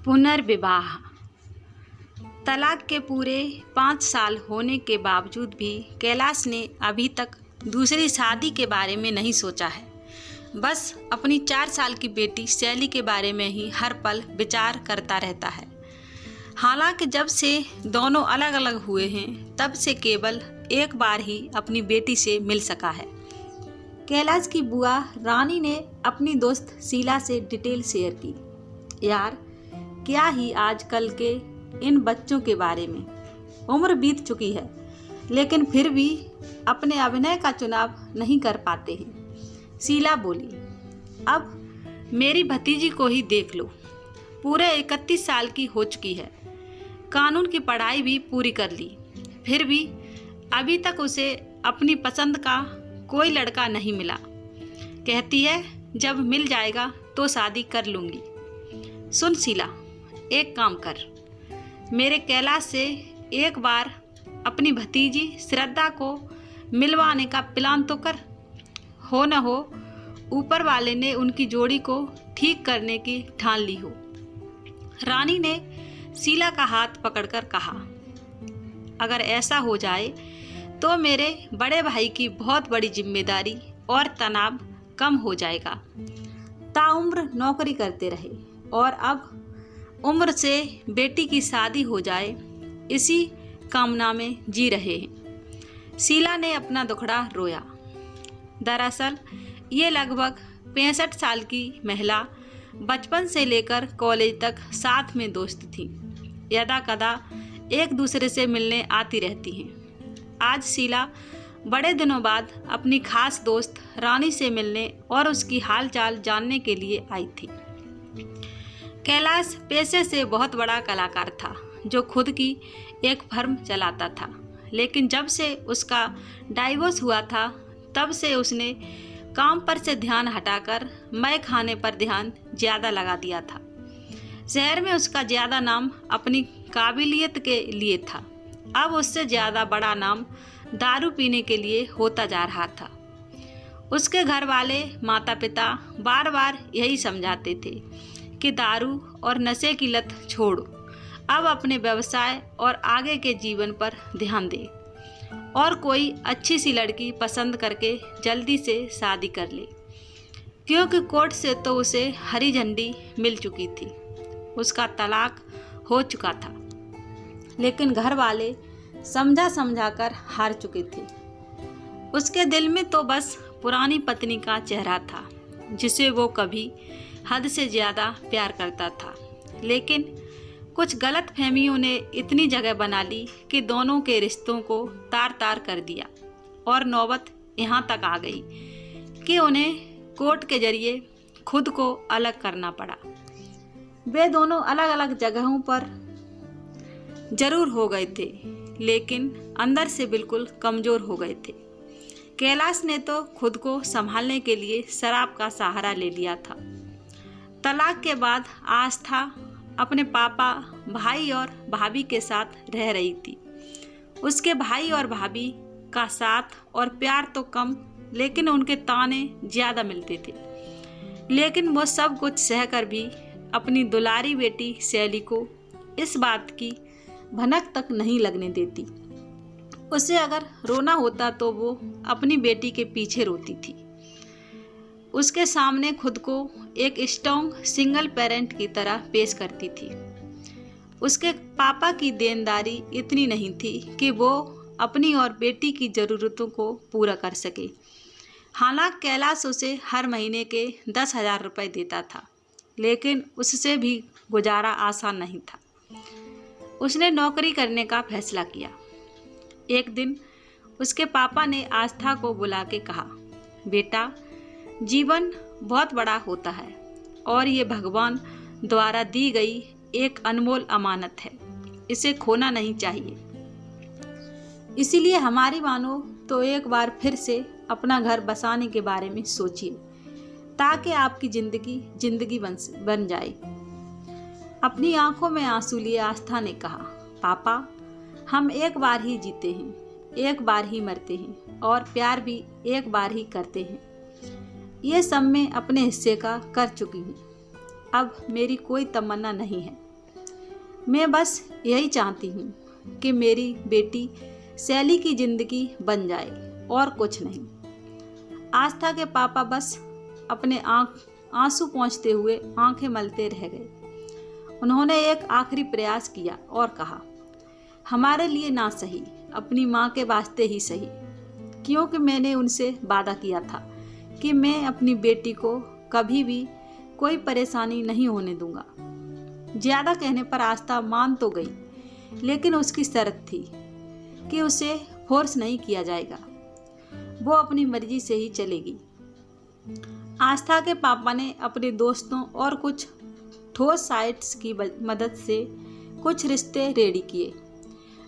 पुनर्विवाह। तलाक के पूरे 5 साल होने के बावजूद भी कैलाश ने अभी तक दूसरी शादी के बारे में नहीं सोचा है। बस अपनी 4 साल की बेटी शैली के बारे में ही हर पल विचार करता रहता है। हालांकि जब से दोनों अलग अलग हुए हैं तब से केवल एक बार ही अपनी बेटी से मिल सका है। कैलाश की बुआ रानी ने अपनी दोस्त शीला से डिटेल शेयर की। यार, क्या ही आजकल के इन बच्चों के बारे में। उम्र बीत चुकी है लेकिन फिर भी अपने अभिनय का चुनाव नहीं कर पाते हैं। शीला बोली, अब मेरी भतीजी को ही देख लो, पूरे 31 साल की हो चुकी है, कानून की पढ़ाई भी पूरी कर ली, फिर भी अभी तक उसे अपनी पसंद का कोई लड़का नहीं मिला। कहती है जब मिल जाएगा तो शादी कर लूँगी। सुन शीला, एक काम कर, मेरे कैलाश से एक बार अपनी भतीजी श्रद्धा को मिलवाने का प्लान तो कर। हो न हो ऊपर वाले ने उनकी जोड़ी को ठीक करने की ठान ली हो। रानी ने शीला का हाथ पकड़कर कहा, अगर ऐसा हो जाए तो मेरे बड़े भाई की बहुत बड़ी जिम्मेदारी और तनाव कम हो जाएगा। ताउम्र नौकरी करते रहे और अब उम्र से बेटी की शादी हो जाए, इसी कामना में जी रहे हैं। शीला ने अपना दुखड़ा रोया। दरअसल ये लगभग 65 साल की महिला बचपन से लेकर कॉलेज तक साथ में दोस्त थी। यदा कदा एक दूसरे से मिलने आती रहती हैं। आज शीला बड़े दिनों बाद अपनी खास दोस्त रानी से मिलने और उसकी हालचाल जानने के लिए आई थी। कैलाश पेशे से बहुत बड़ा कलाकार था जो खुद की एक फर्म चलाता था, लेकिन जब से उसका डाइवोर्स हुआ था तब से उसने काम पर से ध्यान हटाकर मैं खाने पर ध्यान ज़्यादा लगा दिया था। शहर में उसका ज़्यादा नाम अपनी काबिलियत के लिए था, अब उससे ज़्यादा बड़ा नाम दारू पीने के लिए होता जा रहा था। उसके घर वाले माता पिता बार बार यही समझाते थे कि दारू और नशे की लत छोड़ो, अब अपने व्यवसाय और आगे के जीवन पर ध्यान दे और कोई अच्छी सी लड़की पसंद करके जल्दी से शादी कर ले, क्योंकि कोर्ट से तो उसे हरी झंडी मिल चुकी थी। उसका तलाक हो चुका था, लेकिन घर वाले समझा समझा कर हार चुके थे। उसके दिल में तो बस पुरानी पत्नी का चेहरा था जिसे वो कभी हद से ज़्यादा प्यार करता था, लेकिन कुछ गलत फहमियों ने इतनी जगह बना ली कि दोनों के रिश्तों को तार तार कर दिया और नौबत यहाँ तक आ गई कि उन्हें कोर्ट के जरिए खुद को अलग करना पड़ा। वे दोनों अलग अलग जगहों पर जरूर हो गए थे, लेकिन अंदर से बिल्कुल कमज़ोर हो गए थे। कैलाश ने तो खुद को संभालने के लिए शराब का सहारा ले लिया था। तलाक के बाद आस्था अपने पापा, भाई और भाभी के साथ रह रही थी। उसके भाई और भाभी का साथ और प्यार तो कम, लेकिन उनके ताने ज़्यादा मिलते थे। लेकिन वो सब कुछ सहकर भी अपनी दुलारी बेटी शैली को इस बात की भनक तक नहीं लगने देती। उसे अगर रोना होता तो वो अपनी बेटी के पीछे रोती थी। उसके सामने खुद को एक स्ट्रॉन्ग सिंगल पेरेंट की तरह पेश करती थी। उसके पापा की देनदारी इतनी नहीं थी कि वो अपनी और बेटी की ज़रूरतों को पूरा कर सके। हालांकि कैलाश उसे हर महीने के 10,000 रुपये देता था, लेकिन उससे भी गुजारा आसान नहीं था। उसने नौकरी करने का फैसला किया। एक दिन उसके पापा ने आस्था को बुला के कहा, बेटा, जीवन बहुत बड़ा होता है और ये भगवान द्वारा दी गई एक अनमोल अमानत है, इसे खोना नहीं चाहिए। इसीलिए हमारी मानो तो एक बार फिर से अपना घर बसाने के बारे में सोचिए, ताकि आपकी जिंदगी बन जाए। अपनी आंखों में आंसू लिए आस्था ने कहा, पापा, हम एक बार ही जीते हैं, एक बार ही मरते हैं और प्यार भी एक बार ही करते हैं। ये सब मैं अपने हिस्से का कर चुकी हूँ, अब मेरी कोई तमन्ना नहीं है। मैं बस यही चाहती हूँ कि मेरी बेटी शैली की ज़िंदगी बन जाए और कुछ नहीं। आस्था के पापा बस अपने आंसू पोंछते हुए आंखें मलते रह गए। उन्होंने एक आखिरी प्रयास किया और कहा, हमारे लिए ना सही, अपनी माँ के वास्ते ही सही, क्योंकि मैंने उनसे वादा किया था कि मैं अपनी बेटी को कभी भी कोई परेशानी नहीं होने दूंगा। ज़्यादा कहने पर आस्था मान तो गई, लेकिन उसकी शर्त थी कि उसे फोर्स नहीं किया जाएगा, वो अपनी मर्जी से ही चलेगी। आस्था के पापा ने अपने दोस्तों और कुछ ठोस साइट्स की मदद से कुछ रिश्ते रेडी किए,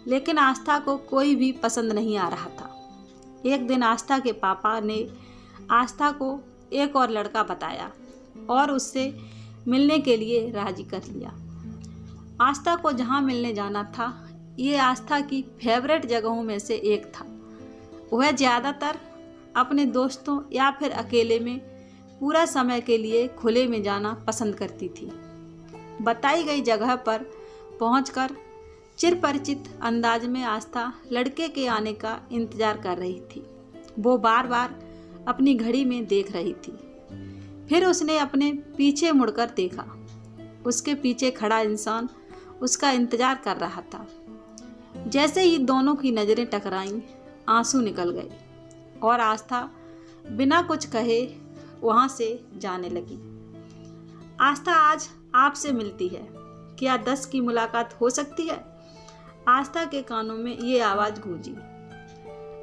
लेकिन आस्था को कोई भी पसंद नहीं आ रहा था। एक दिन आस्था के पापा ने आस्था को एक और लड़का बताया और उससे मिलने के लिए राजी कर लिया। आस्था को जहाँ मिलने जाना था, ये आस्था की फेवरेट जगहों में से एक था। वह ज़्यादातर अपने दोस्तों या फिर अकेले में पूरा समय के लिए खुले में जाना पसंद करती थी। बताई गई जगह पर पहुंचकर चिरपरिचित अंदाज में आस्था लड़के के आने का इंतज़ार कर रही थी। वो बार बार अपनी घड़ी में देख रही थी। फिर उसने अपने पीछे मुड़कर देखा। उसके पीछे खड़ा इंसान उसका इंतज़ार कर रहा था। जैसे ही दोनों की नज़रें टकराईं, आंसू निकल गए और आस्था बिना कुछ कहे वहाँ से जाने लगी। आस्था आज आपसे मिलती है, क्या 10 की मुलाकात हो सकती है? आस्था के कानों में ये आवाज़ गूंजी।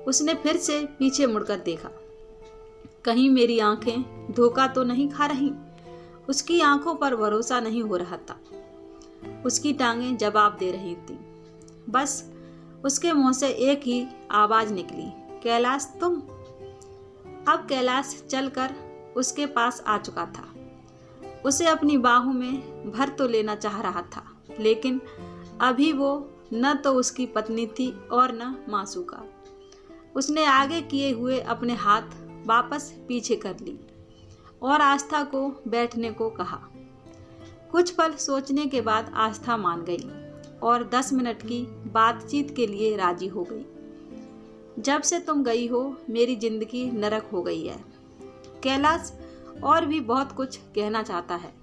उसने फिर से पीछे मुड़कर देखा, कहीं मेरी आंखें धोखा तो नहीं खा रही। उसकी आंखों पर भरोसा नहीं हो रहा था। उसकी टांगें जवाब दे रही थीं। बस उसके मुंह से एक ही आवाज़ निकली, कैलाश तुम। अब कैलाश चलकर उसके पास आ चुका था। उसे अपनी बाहों में भर तो लेना चाह रहा था, लेकिन अभी वो न तो उसकी पत्नी थी और न मासूका। उसने आगे किए हुए अपने हाथ वापस पीछे कर ली और आस्था को बैठने को कहा। कुछ पल सोचने के बाद आस्था मान गई और 10 मिनट की बातचीत के लिए राजी हो गई। जब से तुम गई हो मेरी जिंदगी नरक हो गई है। कैलाश और भी बहुत कुछ कहना चाहता है,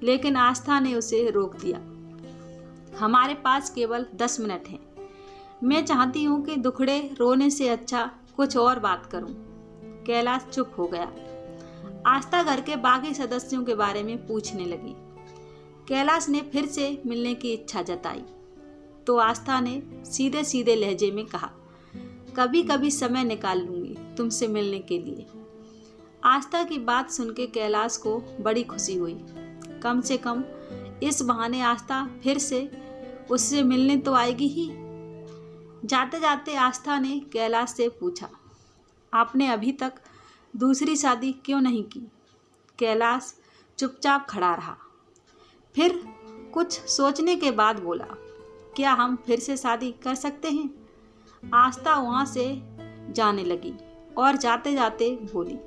लेकिन आस्था ने उसे रोक दिया। हमारे पास केवल 10 मिनट हैं। मैं चाहती हूँ कि दुखड़े रोने से अच्छा कुछ और बात करूँ। कैलाश चुप हो गया। आस्था घर के बाकी सदस्यों के बारे में पूछने लगी। कैलाश ने फिर से मिलने की इच्छा जताई तो आस्था ने सीधे सीधे लहजे में कहा, कभी कभी समय निकाल लूँगी तुमसे मिलने के लिए। आस्था की बात सुन के कैलाश को बड़ी खुशी हुई। कम से कम इस बहाने आस्था फिर से उससे मिलने तो आएगी ही। जाते जाते आस्था ने कैलाश से पूछा, आपने अभी तक दूसरी शादी क्यों नहीं की? कैलाश चुपचाप खड़ा रहा। फिर कुछ सोचने के बाद बोला, क्या हम फिर से शादी कर सकते हैं? आस्था वहाँ से जाने लगी और जाते जाते बोली,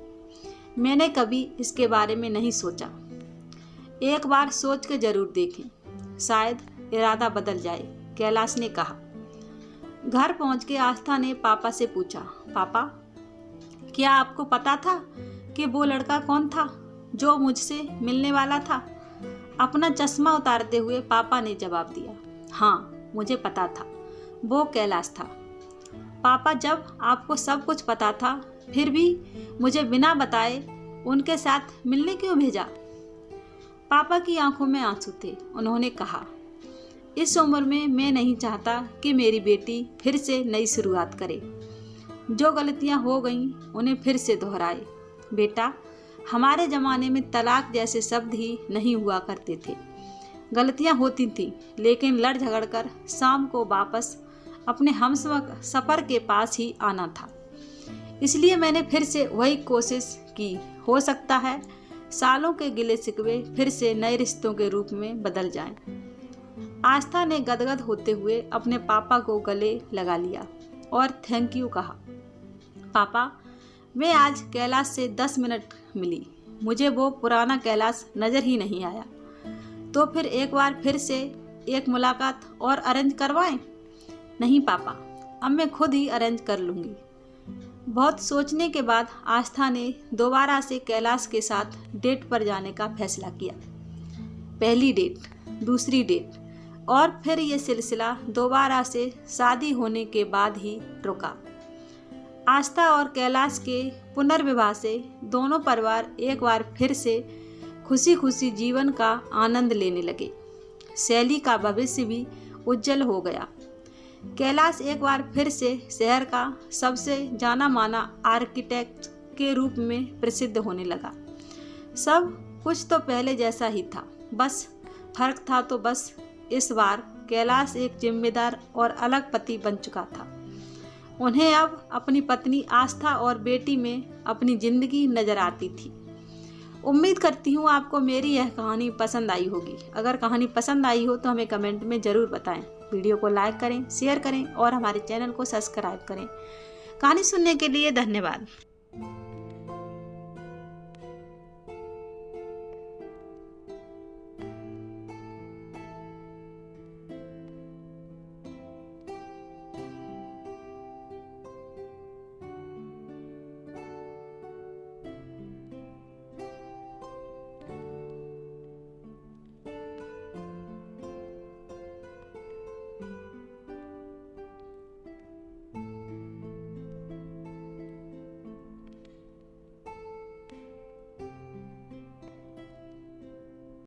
मैंने कभी इसके बारे में नहीं सोचा। एक बार सोच के जरूर देखें, शायद इरादा बदल जाए, कैलाश ने कहा। घर पहुँच के आस्था ने पापा से पूछा, पापा क्या आपको पता था कि वो लड़का कौन था जो मुझसे मिलने वाला था? अपना चश्मा उतारते हुए पापा ने जवाब दिया, हाँ मुझे पता था, वो कैलाश था। पापा जब आपको सब कुछ पता था फिर भी मुझे बिना बताए उनके साथ मिलने क्यों भेजा? पापा की आंखों में आंसू थे। उन्होंने कहा, इस उम्र में मैं नहीं चाहता कि मेरी बेटी फिर से नई शुरुआत करे। जो गलतियां हो गईं उन्हें फिर से दोहराए। बेटा, हमारे ज़माने में तलाक जैसे शब्द ही नहीं हुआ करते थे। गलतियां होती थीं, लेकिन लड़ झगड़ कर शाम को वापस अपने हम सफ़र के पास ही आना था। इसलिए मैंने फिर से वही कोशिश की। हो सकता है सालों के गिले शिकवे फिर से नए रिश्तों के रूप में बदल जाएं। आस्था ने गदगद होते हुए अपने पापा को गले लगा लिया और थैंक यू कहा। पापा, मैं आज कैलाश से 10 मिनट मिली, मुझे वो पुराना कैलाश नज़र ही नहीं आया। तो फिर एक बार फिर से एक मुलाकात और अरेंज करवाएं? नहीं पापा, अब मैं खुद ही अरेंज कर लूँगी। बहुत सोचने के बाद आस्था ने दोबारा से कैलाश के साथ डेट पर जाने का फैसला किया। पहली डेट, दूसरी डेट और फिर ये सिलसिला दोबारा से शादी होने के बाद ही रुका। आस्था और कैलाश के पुनर्विवाह से दोनों परिवार एक बार फिर से खुशी खुशी जीवन का आनंद लेने लगे। शैली का भविष्य भी उज्जवल हो गया। कैलाश एक बार फिर से शहर का सबसे जाना माना आर्किटेक्ट के रूप में प्रसिद्ध होने लगा। सब कुछ तो पहले जैसा ही था, बस फर्क था तो बस इस बार कैलाश एक जिम्मेदार और अलग पति बन चुका था। उन्हें अब अपनी पत्नी आस्था और बेटी में अपनी जिंदगी नजर आती थी। उम्मीद करती हूँ आपको मेरी यह कहानी पसंद आई होगी। अगर कहानी पसंद आई हो तो हमें कमेंट में ज़रूर बताएं। वीडियो को लाइक करें, शेयर करें और हमारे चैनल को सब्सक्राइब करें। कहानी सुनने के लिए धन्यवाद।